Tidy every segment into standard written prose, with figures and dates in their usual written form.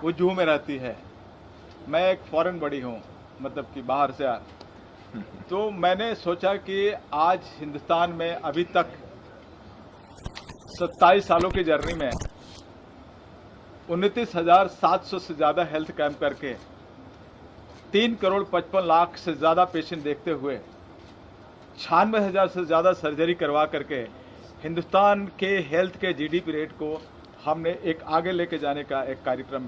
वो जूहू में रहती है। मैं एक फॉरेन बॉडी हूँ, मतलब कि बाहर से तो मैंने सोचा कि आज हिंदुस्तान में अभी तक 27 सालों की जर्नी में 29,700 से ज़्यादा हेल्थ कैंप करके 3,55,00,000 से ज़्यादा पेशेंट देखते हुए 96,000 से ज़्यादा सर्जरी करवा करके हिंदुस्तान के हेल्थ के जीडीपी रेट को हमने एक आगे लेके जाने का एक कार्यक्रम।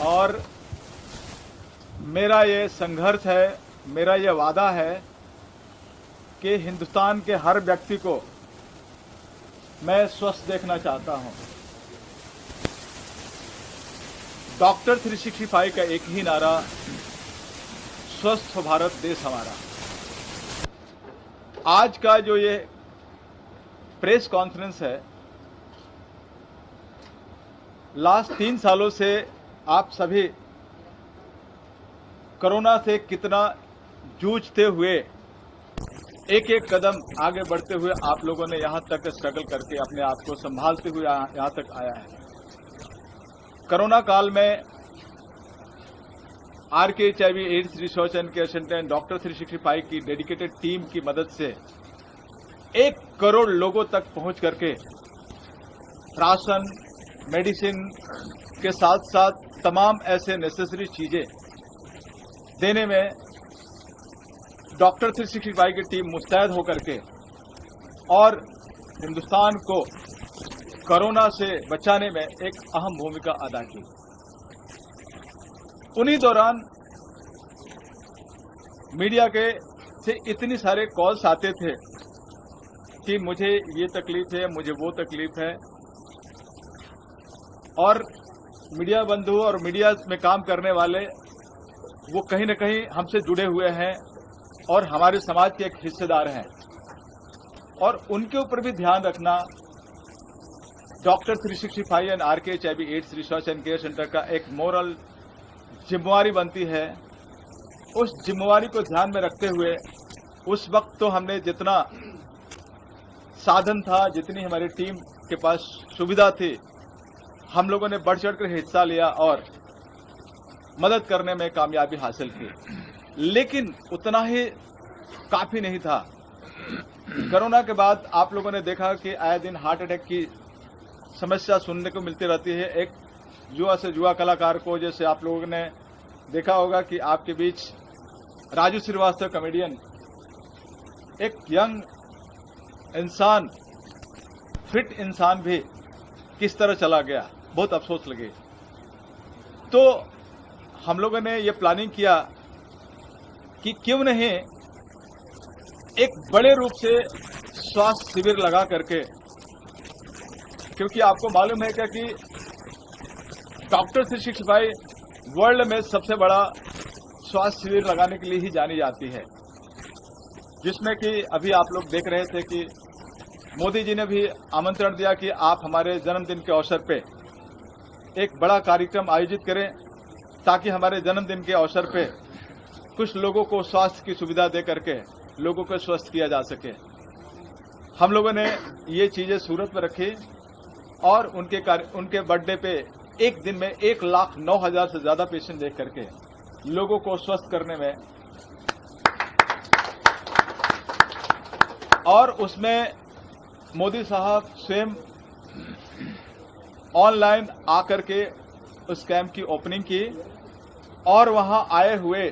और मेरा ये संघर्ष है, मेरा ये वादा है कि हिंदुस्तान के हर व्यक्ति को मैं स्वस्थ देखना चाहता हूं। डॉक्टर 365 का एक ही नारा, स्वस्थ भारत देश हमारा। आज का जो ये प्रेस कॉन्फ्रेंस है, लास्ट 3 सालों से आप सभी कोरोना से कितना जूझते हुए एक एक कदम आगे बढ़ते हुए आप लोगों ने यहां तक स्ट्रगल करके अपने आप को संभालते हुए यहां तक आया है। कोरोना काल में RKHIV ads research and care centre and doctor 365 की डेडिकेटेड टीम की मदद से 1 करोड़ लोगों तक पहुंच करके राशन, मेडिसिन के साथ साथ तमाम ऐसे नेसेसरी चीजें देने में डॉक्टर 365 की टीम मुस्तैद होकर के और हिंदुस्तान को कोरोना से बचाने में एक अहम भूमिका अदा की। उन्हीं दौरान मीडिया के से इतनी सारे कॉल्स आते थे कि मुझे ये तकलीफ है, मुझे वो तकलीफ है, और मीडिया बंधु और मीडिया में काम करने वाले वो कहीं न कहीं हमसे जुड़े हुए हैं और हमारे समाज के एक हिस्सेदार हैं, और उनके ऊपर भी ध्यान रखना doctor 365 and RKHIV ads research and care centre का एक मोरल जिम्मेवारी बनती है। उस जिम्मेवारी को ध्यान में रखते हुए उस वक्त तो हमने जितना साधन था, जितनी हमारी टीम के पास सुविधा थी, हम लोगों ने बढ़ चढ़कर हिस्सा लिया और मदद करने में कामयाबी हासिल की। लेकिन उतना ही काफी नहीं था। कोरोना के बाद आप लोगों ने देखा कि आए दिन हार्ट अटैक की समस्या सुनने को मिलती रहती है। एक युवा से युवा कलाकार को, जैसे आप लोगों ने देखा होगा कि आपके बीच राजू श्रीवास्तव कॉमेडियन, एक यंग इंसान, फिट इंसान भी किस तरह चला गया, बहुत अफसोस लगे। तो हम लोगों ने ये प्लानिंग किया कि क्यों नहीं एक बड़े रूप से स्वास्थ्य शिविर लगा करके, क्योंकि आपको मालूम है क्या कि डॉक्टर 365 वर्ल्ड में सबसे बड़ा स्वास्थ्य शिविर लगाने के लिए ही जानी जाती है, जिसमें कि अभी आप लोग देख रहे थे कि मोदी जी ने भी आमंत्रण दिया कि आप हमारे जन्मदिन के अवसर पे एक बड़ा कार्यक्रम आयोजित करें ताकि हमारे जन्मदिन के अवसर पे कुछ लोगों को स्वास्थ्य की सुविधा दे करके लोगों को स्वस्थ किया जा सके। हम लोगों ने ये चीजें सूरत में रखी और उनके बर्थडे पे एक दिन में 1,09,000 से ज्यादा पेशेंट देख करके लोगों को स्वस्थ करने में, और उसमें मोदी साहब स्वयं ऑनलाइन आकर के उस कैंप की ओपनिंग की, और वहां आए हुए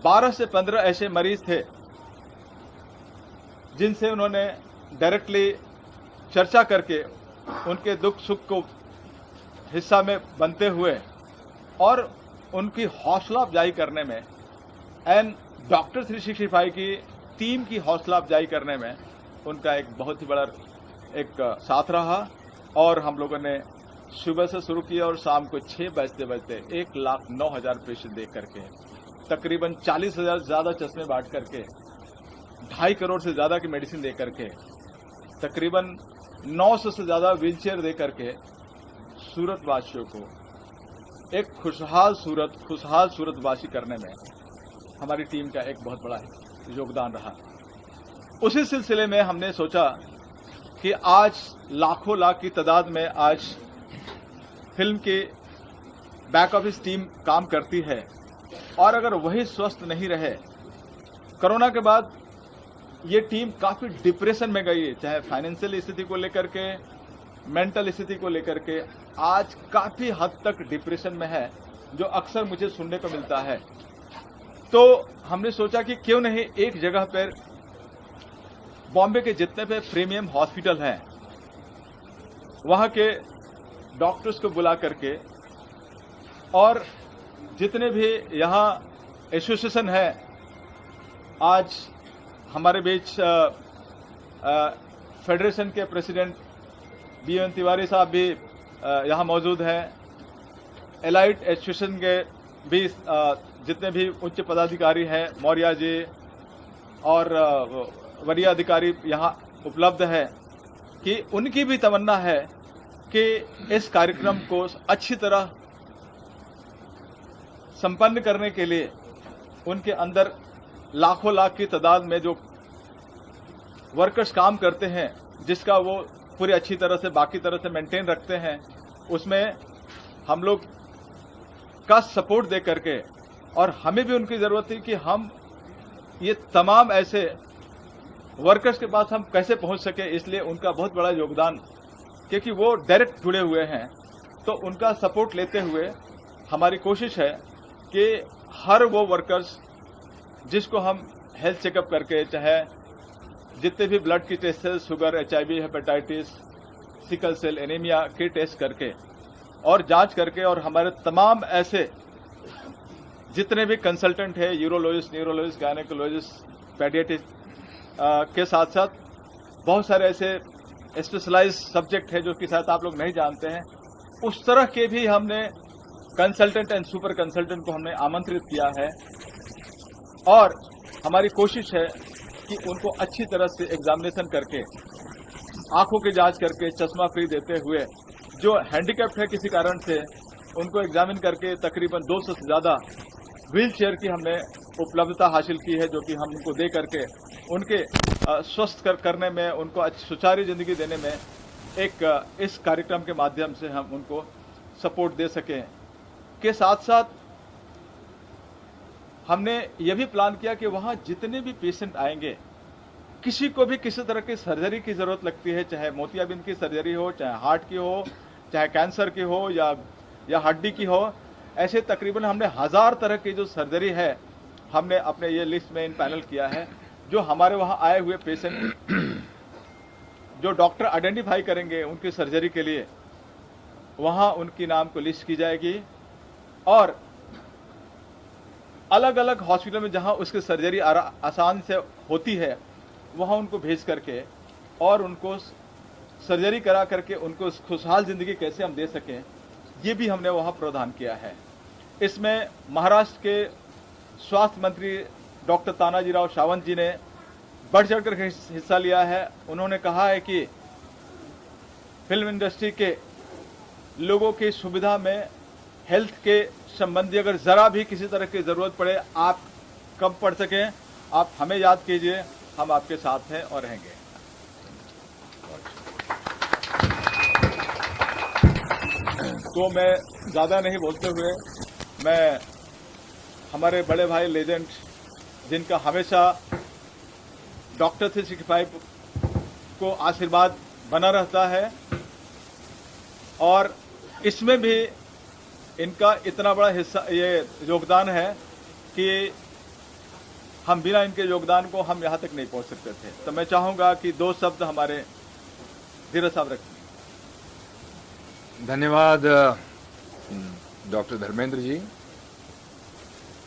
12 से 15 ऐसे मरीज थे जिनसे उन्होंने डायरेक्टली चर्चा करके उनके दुख सुख को हिस्सा में बनते हुए और उनकी हौसला अफजाई करने में एंड डॉक्टर 365 की टीम की हौसला अफजाई करने में उनका एक बहुत ही बड़ा एक साथ रहा। और हम लोगों ने सुबह से शुरू किया और शाम को 6 बजते बजते 1,09,000 पेशेंट देख करके, तकरीबन 40,000 से ज्यादा चश्मे बांट करके, 2.5 करोड़ से ज्यादा की मेडिसिन दे करके, तकरीबन 900 से ज्यादा व्हीलचेयर दे करके सूरत वासियों को एक खुशहाल सूरत वासी करने में हमारी टीम का एक बहुत बड़ा योगदान रहा। उसी सिलसिले में हमने सोचा कि आज लाखों लाख की तादाद में आज फिल्म की बैक ऑफिस टीम काम करती है, और अगर वही स्वस्थ नहीं रहे, कोरोना के बाद ये टीम काफी डिप्रेशन में गई है, चाहे फाइनेंशियल स्थिति को लेकर के, मेंटल स्थिति को लेकर के, आज काफी हद तक डिप्रेशन में है, जो अक्सर मुझे सुनने को मिलता है। तो हमने सोचा कि क्यों नहीं एक जगह पर बॉम्बे के जितने पे प्रीमियम हॉस्पिटल हैं, वहां के डॉक्टर्स को बुला करके और जितने भी यहाँ एसोसिएशन है, आज हमारे बीच फेडरेशन के प्रेसिडेंट बीएन तिवारी साहब भी यहाँ मौजूद हैं, एलाइट एसोसिएशन के भी जितने भी उच्च पदाधिकारी हैं, मौर्य जी और वरीय अधिकारी यहाँ उपलब्ध है, कि उनकी भी तमन्ना है कि इस कार्यक्रम को अच्छी तरह संपन्न करने के लिए उनके अंदर लाखों लाख की तादाद में जो वर्कर्स काम करते हैं, जिसका वो पूरी अच्छी तरह से बाकी तरह से मेंटेन रखते हैं, उसमें हम लोग का सपोर्ट दे करके, और हमें भी उनकी जरूरत थी कि हम ये तमाम ऐसे वर्कर्स के पास हम कैसे पहुंच सके, इसलिए उनका बहुत बड़ा योगदान, क्योंकि वो डायरेक्ट जुड़े हुए हैं, तो उनका सपोर्ट लेते हुए हमारी कोशिश है कि हर वो वर्कर्स जिसको हम हेल्थ चेकअप करके, चाहे जितने भी ब्लड की टेस्ट है, sugar, HIV, hepatitis, sickle cell anaemia के टेस्ट करके और जांच करके, और हमारे तमाम ऐसे जितने भी कंसल्टेंट है, यूरोलॉजिस्ट, न्यूरोलॉजिस्ट, गायनेकोलॉजिस्ट, पेडियाट्रिस्ट के साथ साथ बहुत सारे ऐसे स्पेशलाइज सब्जेक्ट है जो कि शायद आप लोग नहीं जानते हैं, उस तरह के भी हमने कंसल्टेंट एंड सुपर कंसल्टेंट को हमने आमंत्रित किया है, और हमारी कोशिश है कि उनको अच्छी तरह से एग्जामिनेशन करके, आंखों की जांच करके, चश्मा फ्री देते हुए, जो हैंडीकैप्ड है किसी कारण से, उनको एग्जामिन करके तकरीबन 200 से ज़्यादा व्हील चेयर की हमने उपलब्धता हासिल की है, जो कि हम उनको दे करके उनके स्वस्थ करने में, उनको अच्छी सुचारू जिंदगी देने में एक इस कार्यक्रम के माध्यम से हम उनको सपोर्ट दे सकें। के साथ साथ हमने ये भी प्लान किया कि वहाँ जितने भी पेशेंट आएंगे, किसी को भी किसी तरह की सर्जरी की जरूरत लगती है, चाहे मोतियाबिंद की सर्जरी हो, चाहे हार्ट की हो, चाहे कैंसर की हो, या हड्डी की हो, ऐसे तकरीबन हमने 1000 तरह की जो सर्जरी है, हमने अपने ये लिस्ट में इन पैनल किया है। जो हमारे वहाँ आए हुए पेशेंट जो डॉक्टर आइडेंटिफाई करेंगे उनकी सर्जरी के लिए, वहाँ उनकी नाम को लिस्ट की जाएगी, और अलग अलग हॉस्पिटल में जहां उसकी सर्जरी आसान से होती है, वहां उनको भेज करके और उनको सर्जरी करा करके उनको खुशहाल जिंदगी कैसे हम दे सकें, ये भी हमने वहां प्रावधान किया है। इसमें महाराष्ट्र के स्वास्थ्य मंत्री डॉक्टर तानाजीराव सावंत जी ने बढ़ चढ़कर हिस्सा लिया है। उन्होंने कहा है कि फिल्म इंडस्ट्री के लोगों की सुविधा में हेल्थ के संबंधी अगर जरा भी किसी तरह की जरूरत पड़े, आप कब पड़ सकें, आप हमें याद कीजिए, हम आपके साथ हैं और रहेंगे। तो मैं ज्यादा नहीं बोलते हुए, मैं हमारे बड़े भाई लेजेंड, जिनका हमेशा डॉक्टर 365 को आशीर्वाद बना रहता है, और इसमें भी इनका इतना बड़ा हिस्सा, ये योगदान है कि हम बिना इनके योगदान को हम यहाँ तक नहीं पहुँच सकते थे। तो मैं चाहूँगा कि 2 शब्द हमारे धीरज साहब रखें। धन्यवाद डॉक्टर धर्मेंद्र जी।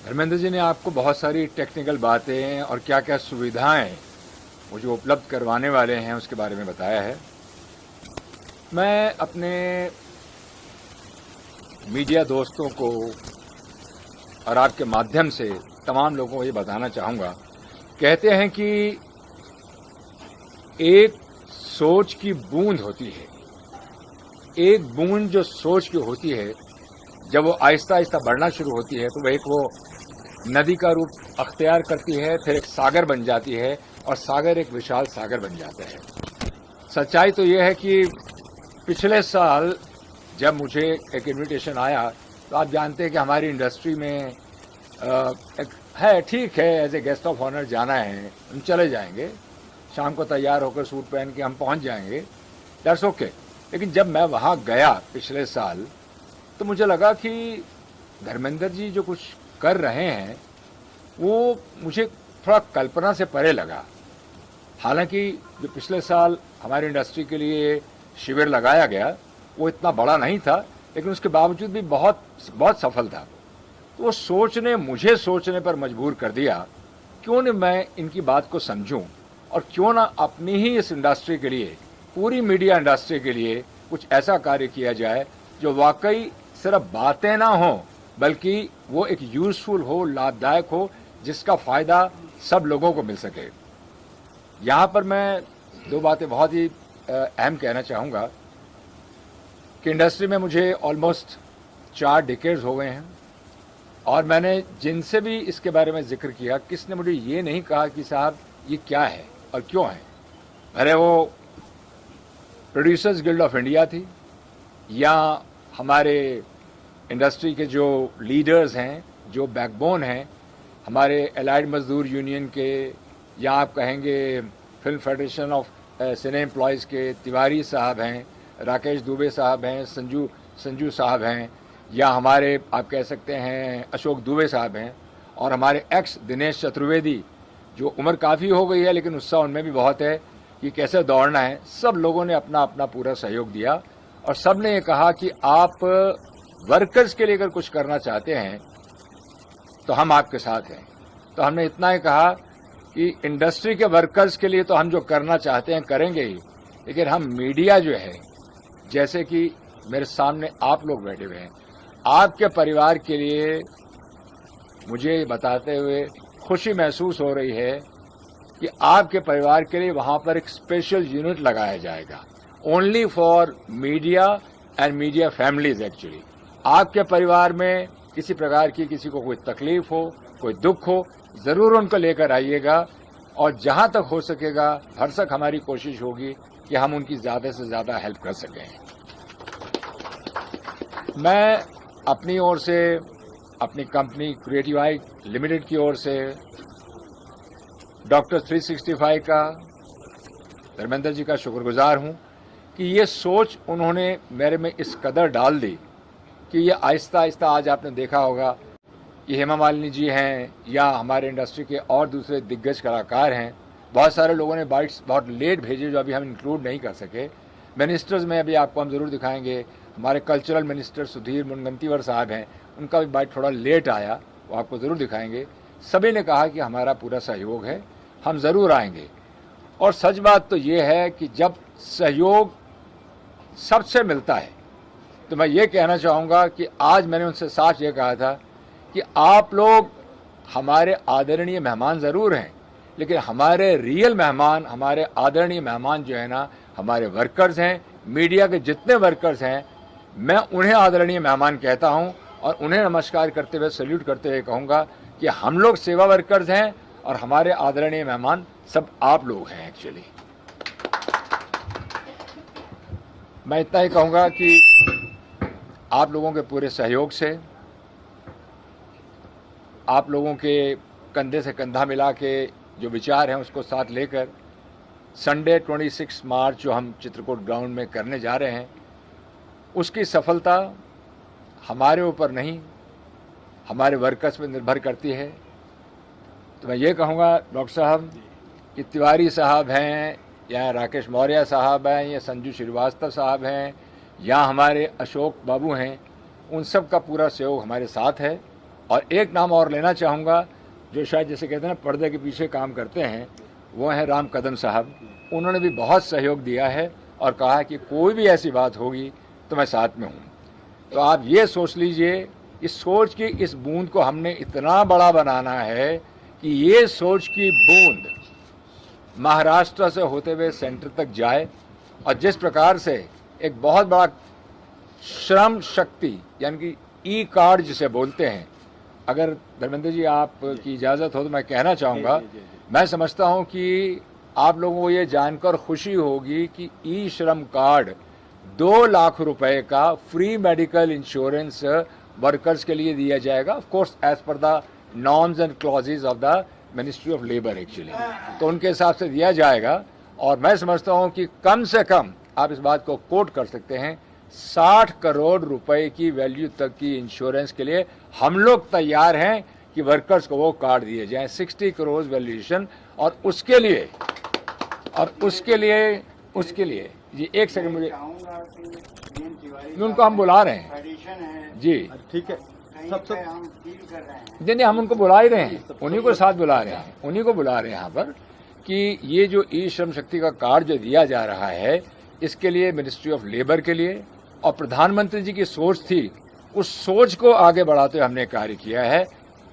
धर्मेंद्र जी ने आपको बहुत सारी टेक्निकल बातें और क्या क्या सुविधाएं वो जो उपलब्ध करवाने वाले हैं उसके बारे में बताया है। मैं अपने मीडिया दोस्तों को और आपके माध्यम से तमाम लोगों को ये बताना चाहूँगा, कहते हैं कि एक सोच की बूंद होती है, एक बूंद जो सोच की होती है, जब वो आहिस्ता आहिस्ता बढ़ना शुरू होती है तो वह एक वो नदी का रूप अख्तियार करती है, फिर एक सागर बन जाती है और सागर एक विशाल सागर बन जाता है। सच्चाई तो ये है कि पिछले साल जब मुझे एक इनविटेशन आया तो आप जानते हैं कि हमारी इंडस्ट्री में एक है, ठीक है, as a guest of honour जाना है, हम चले जाएंगे, शाम को तैयार होकर सूट पहन के हम पहुंच जाएंगे, दैट्स ओके। लेकिन जब मैं वहां गया पिछले साल तो मुझे लगा कि धर्मेंद्र जी जो कुछ कर रहे हैं वो मुझे थोड़ा कल्पना से परे लगा। हालांकि जो पिछले साल हमारी इंडस्ट्री के लिए शिविर लगाया गया वो इतना बड़ा नहीं था, लेकिन उसके बावजूद भी बहुत बहुत सफल था। तो वो मुझे सोचने पर मजबूर कर दिया, क्यों न मैं इनकी बात को समझूं और क्यों ना अपनी ही इस इंडस्ट्री के लिए, पूरी मीडिया इंडस्ट्री के लिए कुछ ऐसा कार्य किया जाए जो वाकई सिर्फ बातें ना हो बल्कि वो एक यूजफुल हो, लाभदायक हो, जिसका फायदा सब लोगों को मिल सके। यहाँ पर मैं दो बातें बहुत ही अहम कहना चाहूँगा कि इंडस्ट्री में मुझे ऑलमोस्ट 4 डिकेड्स हो गए हैं और मैंने जिनसे भी इसके बारे में जिक्र किया, किसने मुझे ये नहीं कहा कि साहब ये क्या है और क्यों है। अरे वो प्रोड्यूसर्स गिल्ड ऑफ इंडिया थी या हमारे इंडस्ट्री के जो लीडर्स हैं, जो बैकबोन हैं, हमारे एलाइड मजदूर यूनियन के, या आप कहेंगे film federation of cine employees के तिवारी साहब हैं, राकेश दुबे साहब हैं, संजू साहब हैं, या हमारे आप कह सकते हैं अशोक दुबे साहब हैं, और हमारे एक्स दिनेश चतुर्वेदी, जो उम्र काफ़ी हो गई है लेकिन उत्साह उनमें भी बहुत है कि कैसे दौड़ना है। सब लोगों ने अपना अपना पूरा सहयोग दिया और सब ने ये कहा कि आप वर्कर्स के लिए अगर कुछ करना चाहते हैं तो हम आपके साथ हैं। तो हमने इतना ही कहा कि इंडस्ट्री के वर्कर्स के लिए तो हम जो करना चाहते हैं करेंगे ही, लेकिन हम मीडिया जो है, जैसे कि मेरे सामने आप लोग बैठे हुए हैं, आपके परिवार के लिए मुझे बताते हुए खुशी महसूस हो रही है कि आपके परिवार के लिए वहां पर एक स्पेशल यूनिट लगाया जाएगा, only for media and media families. Actually आपके परिवार में किसी प्रकार की किसी को कोई तकलीफ हो, कोई दुख हो, जरूर उनको लेकर आइएगा और जहां तक हो सकेगा भरसक हमारी कोशिश होगी कि हम उनकी ज्यादा से ज्यादा हेल्प कर सकें। मैं अपनी ओर से, अपनी कंपनी क्रिएटिव आई लिमिटेड की ओर से डॉक्टर 365 का, धर्मेंद्र जी का शुक्रगुजार हूं कि ये सोच उन्होंने मेरे में इस कदर डाल दी कि ये आहिस्ता आहिस्ता, आज आपने देखा होगा कि हेमा मालिनी जी हैं या हमारे इंडस्ट्री के और दूसरे दिग्गज कलाकार हैं, बहुत सारे लोगों ने बाइट्स बहुत लेट भेजे जो अभी हम इंक्लूड नहीं कर सके। मिनिस्टर्स में अभी आपको हम ज़रूर दिखाएंगे, हमारे कल्चरल मिनिस्टर सुधीर मुनगंटीवार साहब हैं, उनका भी बाइट थोड़ा लेट आया, वो आपको ज़रूर दिखाएंगे। सभी ने कहा कि हमारा पूरा सहयोग है, हम ज़रूर आएंगे। और सच बात तो ये है कि जब सहयोग सबसे मिलता है तो मैं ये कहना चाहूँगा कि आज मैंने उनसे साफ ये कहा था कि आप लोग हमारे आदरणीय मेहमान ज़रूर हैं, लेकिन हमारे रियल मेहमान, हमारे आदरणीय मेहमान जो है ना, हमारे वर्कर्स हैं, मीडिया के जितने वर्कर्स हैं, मैं उन्हें आदरणीय मेहमान कहता हूं और उन्हें नमस्कार करते हुए, सैल्यूट करते हुए कहूँगा कि हम लोग सेवा वर्कर्स हैं और हमारे आदरणीय मेहमान सब आप लोग हैं। एक्चुअली मैं इतना ही कहूँगा कि आप लोगों के पूरे सहयोग से, आप लोगों के कंधे से कंधा मिला के जो विचार हैं उसको साथ लेकर संडे 26 मार्च जो हम चित्रकूट ग्राउंड में करने जा रहे हैं, उसकी सफलता हमारे ऊपर नहीं, हमारे वर्कर्स पर निर्भर करती है। तो मैं ये कहूँगा डॉक्टर साहब कि तिवारी साहब हैं या राकेश मौर्य साहब हैं या संजू श्रीवास्तव साहब हैं या हमारे अशोक बाबू हैं, उन सब का पूरा सहयोग हमारे साथ है। और एक नाम और लेना चाहूँगा जो शायद जैसे कहते हैं ना पर्दे के पीछे काम करते हैं, वो हैं राम कदम साहब। उन्होंने भी बहुत सहयोग दिया है और कहा कि कोई भी ऐसी बात होगी तो मैं साथ में हूँ। तो आप ये सोच लीजिए, इस सोच की इस बूंद को हमने इतना बड़ा बनाना है कि ये सोच की बूंद महाराष्ट्र से होते हुए सेंटर तक जाए और जिस प्रकार से एक बहुत बड़ा श्रम शक्ति यानी कि ई कार्ड जिसे बोलते हैं, अगर धर्मेंद्र जी आपकी इजाज़त हो तो मैं कहना चाहूँगा, मैं समझता हूँ कि आप लोगों को ये जानकर खुशी होगी कि ई श्रम कार्ड 2 लाख रुपए का फ्री मेडिकल इंश्योरेंस वर्कर्स के लिए दिया जाएगा, of course as per the norms and clauses of the ministry of labour actually, तो उनके हिसाब से दिया जाएगा। और मैं समझता हूं कि कम से कम आप इस बात को कोट कर सकते हैं 60 करोड़ रुपए की वैल्यू तक की इंश्योरेंस के लिए हम लोग तैयार हैं कि वर्कर्स को वो कार्ड दिए जाएं, 60 करोड़ वैल्यूएशन। और उसके लिए जी एक सेकंड मुझे, उनको हम बुला रहे हैं जी, ठीक है, सब नहीं हम उनको बुला ही रहे हैं, उन्हीं को साथ बुला रहे हैं, उन्हीं को बुला रहे हैं यहाँ पर कि ये जो ई श्रम शक्ति का कार्ड जो दिया जा रहा है, इसके लिए मिनिस्ट्री ऑफ लेबर के लिए और प्रधानमंत्री जी की सोच थी, उस सोच को आगे बढ़ाते हुए हमने कार्य किया है।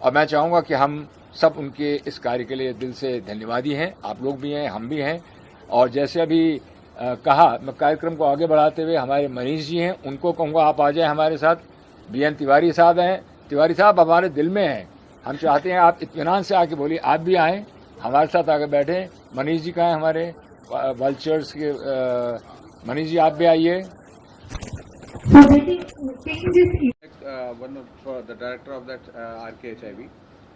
और मैं चाहूंगा कि हम सब उनके इस कार्य के लिए दिल से धन्यवादी हैं, आप लोग भी हैं, हम भी हैं। और जैसे अभी कहा, मैं कार्यक्रम को आगे बढ़ाते हुए हमारे मनीष जी हैं, उनको कहूँगा आप आ जाएं हमारे साथ। बीएन तिवारी साहब हैं, तिवारी साहब हमारे दिल में हैं, हम चाहते हैं आप इत्मीनान से आके बोलिए, आप भी आएँ हमारे साथ आगे बैठे। मनीष जी कहाँ हैं हमारे वल्चर्स के, मनीष जी आप भी आइए। One of the director of that RKHIV,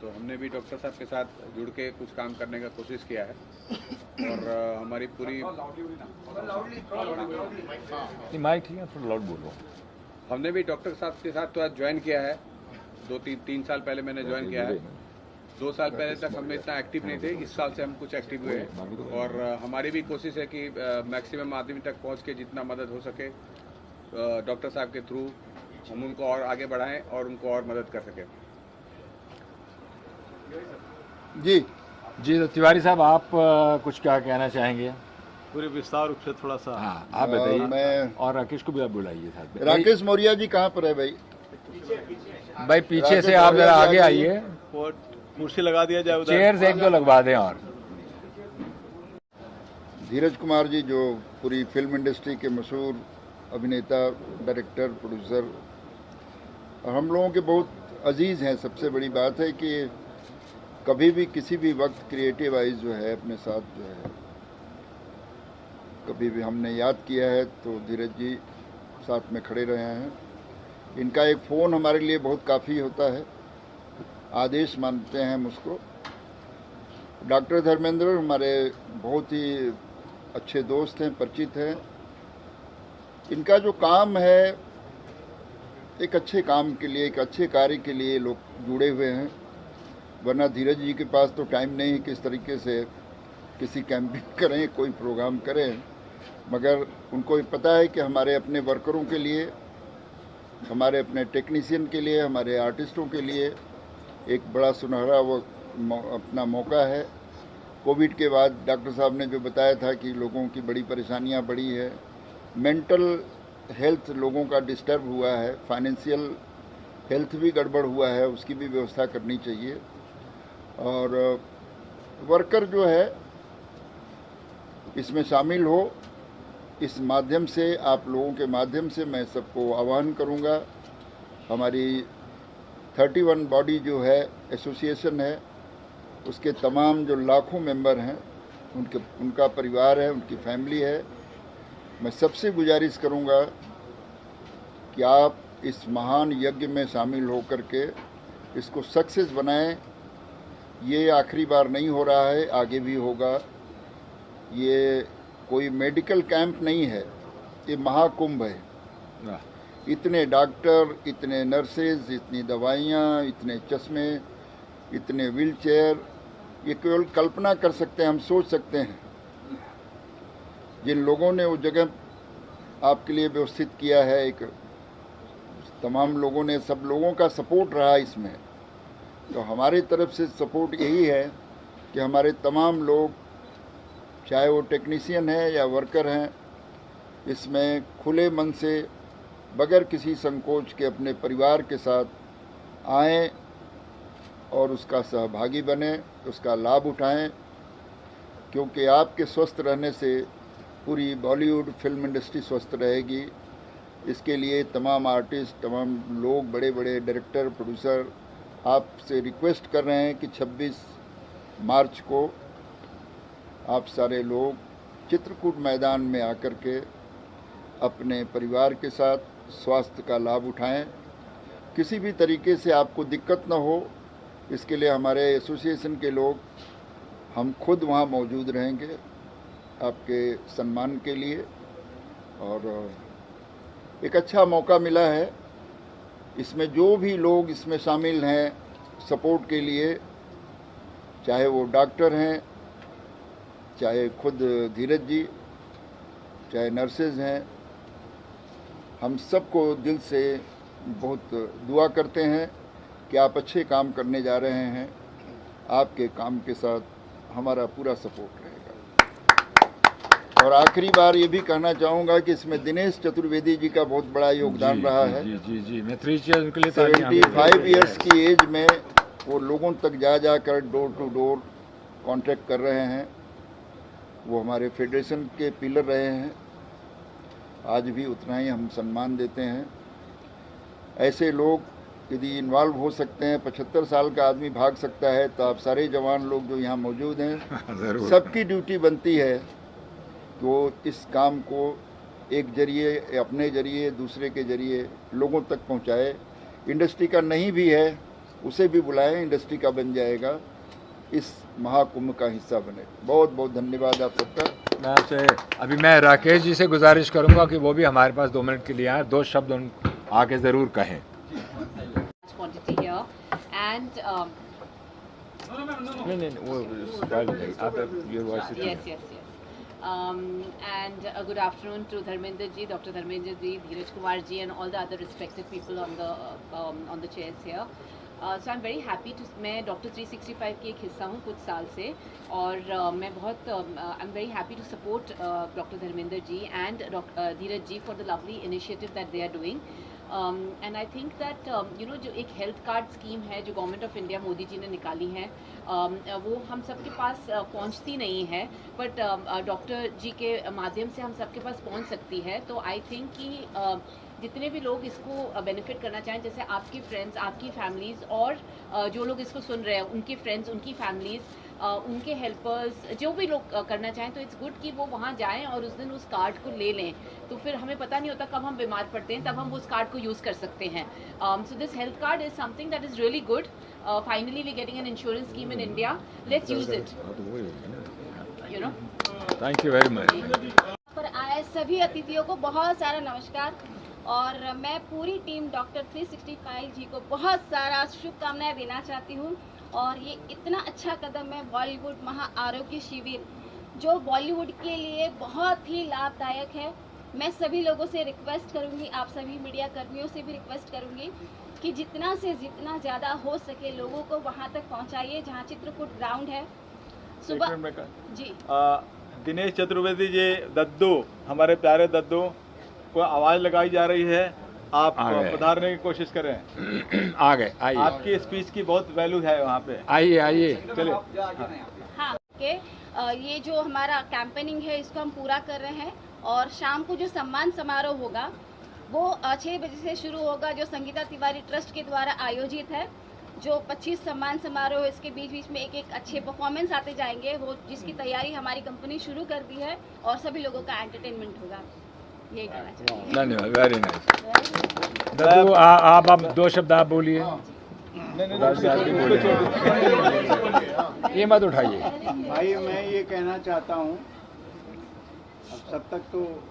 तो हमने भी डॉक्टर साहब के साथ जुड़ के कुछ काम करने का कोशिश किया है और हमारी पूरी माइक ठीक है, थोड़ा लाउड बोलो। हमने भी डॉक्टर साहब के साथ तो आज ज्वाइन किया है, 2-3 साल पहले मैंने ज्वाइन किया है। 2 साल पहले तक हम इतना एक्टिव नहीं थे, इस साल से हम कुछ एक्टिव हुए हैं और हमारी भी कोशिश है कि मैक्सिमम आदमी तक पहुंच के जितना मदद हो सके डॉक्टर साहब के थ्रू हम उनको और आगे बढ़ाएं और उनको और मदद कर सकें। जी जी, तो तिवारी साहब आप कुछ क्या कहना चाहेंगे? पूरे विस्तार रूप से थोड़ा सा। हाँ आप बताइए। मैं और राकेश को भी आप बुलाइए साथ में। राकेश मौर्य जी कहाँ पर है भाई? भाई पीछे से आप जरा आगे आइए, कुर्सी लगा दिया जाए उधर, चेयर्स 1-2 लगवा दें। और धीरज कुमार जी जो पूरी फिल्म इंडस्ट्री के मशहूर अभिनेता, डायरेक्टर, प्रोड्यूसर और हम लोगों के बहुत अजीज हैं। सबसे बड़ी बात है कि कभी भी किसी भी वक्त क्रिएटिव वाइज जो है अपने साथ जो है कभी भी हमने याद किया है तो धीरज जी साथ में खड़े रहे हैं। इनका एक फ़ोन हमारे लिए बहुत काफ़ी होता है, आदेश मानते हैं हम उसको। डॉक्टर धर्मेंद्र हमारे बहुत ही अच्छे दोस्त हैं, परिचित हैं। इनका जो काम है, एक अच्छे काम के लिए, एक अच्छे कार्य के लिए लोग जुड़े हुए हैं, वरना धीरज जी के पास तो टाइम नहीं है किस तरीके से किसी कैंपेन करें, कोई प्रोग्राम करें। मगर उनको पता है कि हमारे अपने वर्करों के लिए, हमारे अपने टेक्नीशियन के लिए, हमारे आर्टिस्टों के लिए एक बड़ा सुनहरा वो अपना मौका है। कोविड के बाद डॉक्टर साहब ने जो बताया था कि लोगों की बड़ी परेशानियां बढ़ी है, मेंटल हेल्थ लोगों का डिस्टर्ब हुआ है, फाइनेंशियल हेल्थ भी गड़बड़ हुआ है, उसकी भी व्यवस्था करनी चाहिए। और वर्कर जो है इसमें शामिल हो, इस माध्यम से, आप लोगों के माध्यम से मैं सबको आह्वान करूंगा। हमारी 31 बॉडी जो है, एसोसिएशन है, उसके तमाम जो लाखों मेंबर हैं, उनका परिवार है, उनकी फैमिली है, मैं सबसे गुजारिश करूंगा कि आप इस महान यज्ञ में शामिल होकर के इसको सक्सेस बनाएं। ये आखिरी बार नहीं हो रहा है, आगे भी होगा। ये कोई मेडिकल कैंप नहीं है, ये महाकुंभ है। इतने डॉक्टर, इतने नर्सेज, इतनी दवाइयाँ, इतने चश्मे, इतने व्हीलचेयर, ये केवल कल्पना कर सकते हैं, हम सोच सकते हैं। जिन लोगों ने वो जगह आपके लिए व्यवस्थित किया है, एक तमाम लोगों ने, सब लोगों का सपोर्ट रहा इसमें। तो हमारी तरफ से सपोर्ट यही है कि हमारे तमाम लोग, चाहे वो टेक्नीशियन हैं या वर्कर हैं, इसमें खुले मन से, बगैर किसी संकोच के अपने परिवार के साथ आएं और उसका सहभागी बने, उसका लाभ उठाएं। क्योंकि आपके स्वस्थ रहने से पूरी बॉलीवुड फिल्म इंडस्ट्री स्वस्थ रहेगी। इसके लिए तमाम आर्टिस्ट, तमाम लोग, बड़े बड़े डायरेक्टर, प्रोड्यूसर आपसे रिक्वेस्ट कर रहे हैं कि 26 मार्च को आप सारे लोग चित्रकूट मैदान में आकर के अपने परिवार के साथ स्वास्थ्य का लाभ उठाएं। किसी भी तरीके से आपको दिक्कत न हो, इसके लिए हमारे एसोसिएशन के लोग हम खुद वहाँ मौजूद रहेंगे आपके सम्मान के लिए। और एक अच्छा मौका मिला है, इसमें जो भी लोग इसमें शामिल हैं सपोर्ट के लिए, चाहे वो डॉक्टर हैं, चाहे खुद धीरज जी, चाहे नर्सेज हैं, हम सबको दिल से बहुत दुआ करते हैं कि आप अच्छे काम करने जा रहे हैं। आपके काम के साथ हमारा पूरा सपोर्ट रहेगा। और आखिरी बार ये भी कहना चाहूँगा कि इसमें दिनेश चतुर्वेदी जी का बहुत बड़ा योगदान रहा है। जी मैं 75 ईयर्स की एज में वो लोगों तक जा कर डोर टू डोर कॉन्टैक्ट कर रहे हैं। वो हमारे फेडरेशन के पिलर रहे हैं, आज भी उतना ही हम सम्मान देते हैं। ऐसे लोग यदि इन्वॉल्व हो सकते हैं, 75 साल का आदमी भाग सकता है, तो आप सारे जवान लोग जो यहाँ मौजूद हैं सबकी ड्यूटी बनती है कि वो इस काम को एक जरिए, अपने जरिए, दूसरे के जरिए लोगों तक पहुँचाए। इंडस्ट्री का नहीं भी है उसे भी बुलाएं, इंडस्ट्री का बन जाएगा, इस महाकुंभ का हिस्सा बने। बहुत बहुत धन्यवाद आप सबका। मैं आपसे अभी मैं राकेश जी से गुजारिश करूंगा कि वो भी हमारे पास 2 मिनट के लिए आए, 2 शब्द उन आके ज़रूर कहें। नहीं and good afternoon to Dharmender ji, Dr. Dharmender ji, Dheeraj Kumar ji, and all the other respected people on the chairs here. So I'm very happy to, मैं डॉक्टर 365 की एक हिस्सा हूँ कुछ साल से, और मैं बहुत I'm very happy to support doctor Dharmendra ji and Dheeraj ji for the lovely initiative that they are doing. And I think that जो एक हेल्थ कार्ड स्कीम है जो government of India Modi ji ने निकाली है, वो हम सबके पास पहुंचती नहीं है, बट डॉक्टर जी के माध्यम से हम सबके पास पहुंच सकती है। तो आई थिंक कि जितने भी लोग इसको बेनिफिट करना चाहें, जैसे आपके फ्रेंड्स, आपकी फैमिलीज़, और जो लोग इसको सुन रहे हैं उनके फ्रेंड्स, उनकी फैमिलीज़, उनके हेल्पर्स, जो भी लोग करना चाहें, तो इट्स गुड कि वो वहाँ जाएं और उस दिन उस कार्ड को ले लें। तो फिर हमें पता नहीं होता कब हम बीमार पड़ते हैं, तब हम उस कार्ड को यूज़ कर सकते हैं। So this health card is something that is really good. Finally we getting an insurance scheme in India, let's use it, you know. Thank you very much. पर आए सभी अतिथियों को बहुत सारा नमस्कार, और मैं पूरी टीम डॉक्टर 365 जी को बहुत सारा शुभकामनाएं देना चाहती हूँ। और ये इतना अच्छा कदम है बॉलीवुड महा आरोग्य शिविर, जो बॉलीवुड के लिए बहुत ही लाभदायक है। मैं सभी लोगों से रिक्वेस्ट करूँगी, आप सभी मीडिया कर्मियों से भी रिक्वेस्ट करूँगी कि जितना से जितना ज़्यादा हो सके लोगों को वहाँ तक पहुँचाइए जहाँ चित्रकूट ग्राउंड है। सुबह जी दिनेश चतुर्वेदी जी, दद्दू, हमारे प्यारे दद्दू को आवाज़ लगाई जा रही है, आप पधारने की कोशिश करें। आ गए, आइए। आपकी स्पीच की बहुत वैल्यू है वहाँ पे, आइए चलिए। हाँ, ये जो हमारा कैंपेनिंग है इसको हम पूरा कर रहे हैं, और शाम को जो सम्मान समारोह होगा वो 6 बजे से शुरू होगा, जो संगीता तिवारी ट्रस्ट के द्वारा आयोजित है। जो 25 सम्मान समारोह, इसके बीच बीच में एक अच्छे परफॉर्मेंस आते जाएंगे, वो जिसकी तैयारी हमारी कंपनी शुरू कर दी है, और सभी लोगों का एंटरटेनमेंट होगा। यही कहना चाहिए। धन्यवाद, वेरी नाइस। दद्दू, आप 2 शब्द आप बोलिए। ये मत उठाइए भाई। मैं ये कहना चाहता हूँ, अब सब तक तो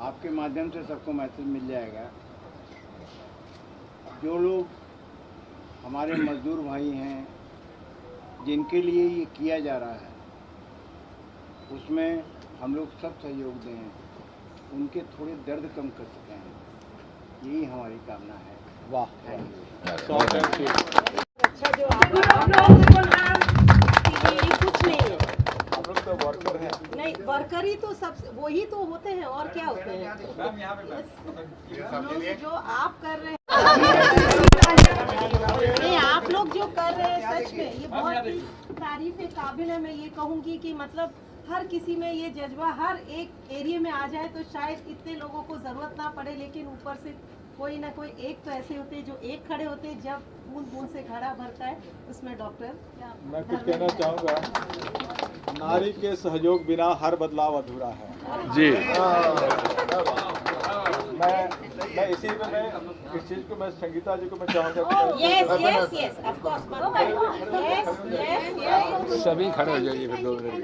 आपके माध्यम से सबको मैसेज मिल जाएगा। जो लोग हमारे मजदूर भाई हैं जिनके लिए ये किया जा रहा है, उसमें हम लोग सब सहयोग दें, उनके थोड़े दर्द कम कर सकें, यही हमारी कामना है। वाह, अच्छा जो आप कुछ नहीं है, हम लोग तो वर्कर हैं। नहीं, वर्कर ही तो सब वही तो होते हैं, और क्या होते हैं। जो आप कर रहे हैं, नहीं, आप लोग जो कर रहे हैं, सच में ये बहुत ही तारीफ काबिल है। मैं ये कहूँगी कि मतलब हर किसी में ये जज्बा हर एक एरिया में आ जाए तो शायद इतने लोगों को ज़रूरत ना पड़े, लेकिन ऊपर से कोई ना कोई एक तो ऐसे होते हैं जो एक खड़े होते हैं, जब बूंद बूंद से घड़ा भरता है, उसमें डॉक्टर। मैं कुछ कहना चाहूँगा। नारी के सहयोग बिना हर बदलाव अधूरा है। जी मैं इसी में मैं इस चीज को मैं संगीता जी को मैं चाहूँगा यस ऑफ कोर्स सभी खड़े हो जाइए फिर 2 मिनट।